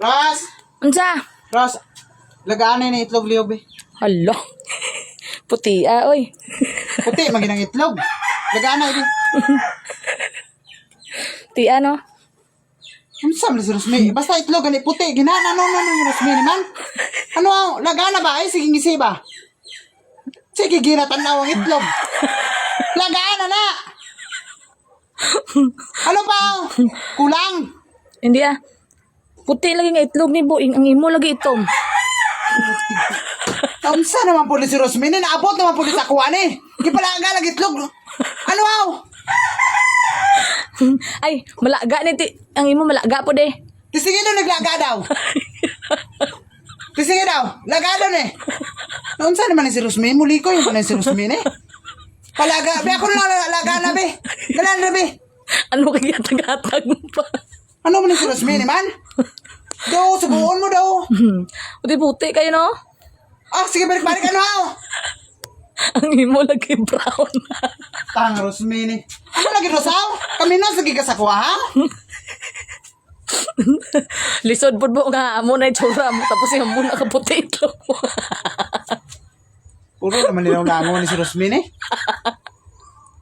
Ras! Unsa? Ras! Lagaan na yung itlog liyog, be. Hala. Puti, oy. Puti, maginang itlog. Lagaan na, be. Ti ano? Ano sa si Rosmi? Basta itlog, gani puti. Ginana, no, Rosmi naman. Ano, lagaan na ba? Ay, sige, ngisi ba? Sige, ginatanaw ang itlog. Lagaan na na! Ano pa? Kulang. Hindi Puti lagi nga itlog ni Boing. Ang imo lagi itom. Unsa naman po ni si Rosmi? Naabot naman po ni sa kuha ni. Gipalaga lagi itlog. Ano aw? Ay, malaga ni ti. Ang imo malaga po de. Tisingin daw naglaga daw. Tisingin daw. Laga daw ni. Unsa naman ni si Rosmi? Muli ko yung si Rosmi ni. Palaga. Be ako na laga na be. Galan na be. Ano kaya tagatag mo pa? Ano man ni si Rosmi ni man? Daw, subuon mo daw. Puti-puti kayo no? Ah, sige balik-balik ano aw? Ang imo lagi brown. Tang Rosmi ni. Ano lagi rosaw? Kami na sige ka sa kuha ha? Lisod po nga amo na itsura mo. Tapos yung amo na kaputi itlog mo. Puro naman nilaw lango ni si Rosmi ni.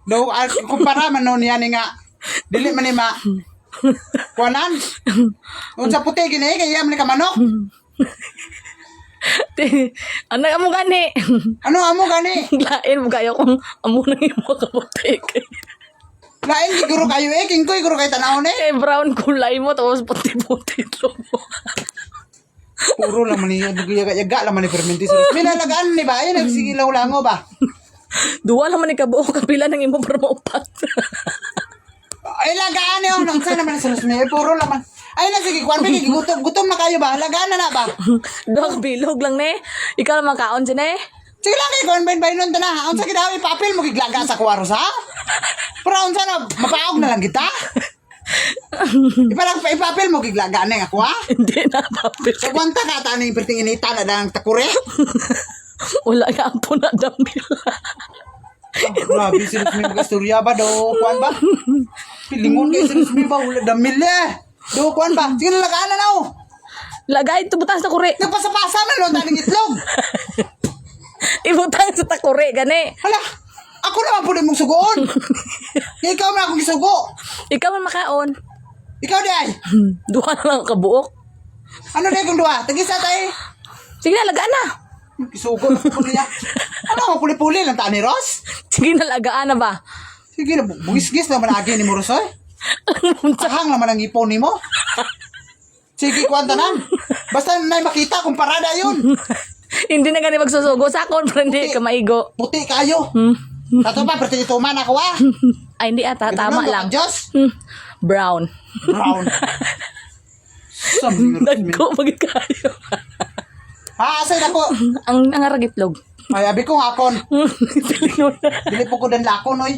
No, kumpara man no niya ni nga. Dili man ni ma. Kuanan. Unsa puti gini kaya man ka manok. Ano amo gani? Ano amo gani? Lain mo kayo kung amo na imo kaputi. Lain siguro kayo king ko siguro kay tanaw ni. Eh brown kulay mo tapos puti-puti itlog mo. Puro naman ni yaga naman ni fermentis. Minalagaan ni ba? Ay nagsigilaw lango ba? Duwa naman ni kabuo kapila ng imo para maupat. Ay lagaan ni nang sana naman sa Rosmi. Puro naman. Ay na sige kwan bigi gutom na kayo ba? Lagaan na ba? Duwa bilog lang ne. Ikaw lang makaon siya ne. Sige lang kay kwan ben nun na. Unsa gidaw ipapil mo giglaga sa kwaros ha? Pero unsa na mapaog na lang kita? Ipapil mo giglaga na ako ha? Hindi na papel. So kwanta ka ta ni perting inita na dang takure? Wala nga po na damil. Grabe si Rosmi mag-istorya ba do? Kwan ba? Pilingon kay si Rosmi ba? Wala damil eh. Do kwan ba? Sige na lagaan na now. Lagay ito butas sa kure. Nagpasapasa na no taning itlog. Ibutang sa takure gani. Hala, ako naman po mong sugoon. Ikaw na akong gisugo. Ikaw man makaon. Ikaw di ay. Duha na lang kabuok. Ano na kung duwa? Tagisa tayo. Sige na lagaan na. Gisugo na po niya. Ano ang puli-puli lang ta ni Ross? Sige na lagaan na ba? Sige na, buwis-gis naman agi ni Morosoy. Tahang naman ang ipon ni mo. Sige, kwanta na. Basta na makita kung parada yun. Hindi na gani magsusugo sa akon pero hindi ka maigo. Puti kayo. Tato pa, pero ituman ako ah. Ay hindi ata, tama lang. Diyos. Brown. Brown. Sabi Nagko magikayo. Ha, asay ako. Ang nangarag itlog. Ay, abi ko nga akon. Dili po ko dan lakon, oy.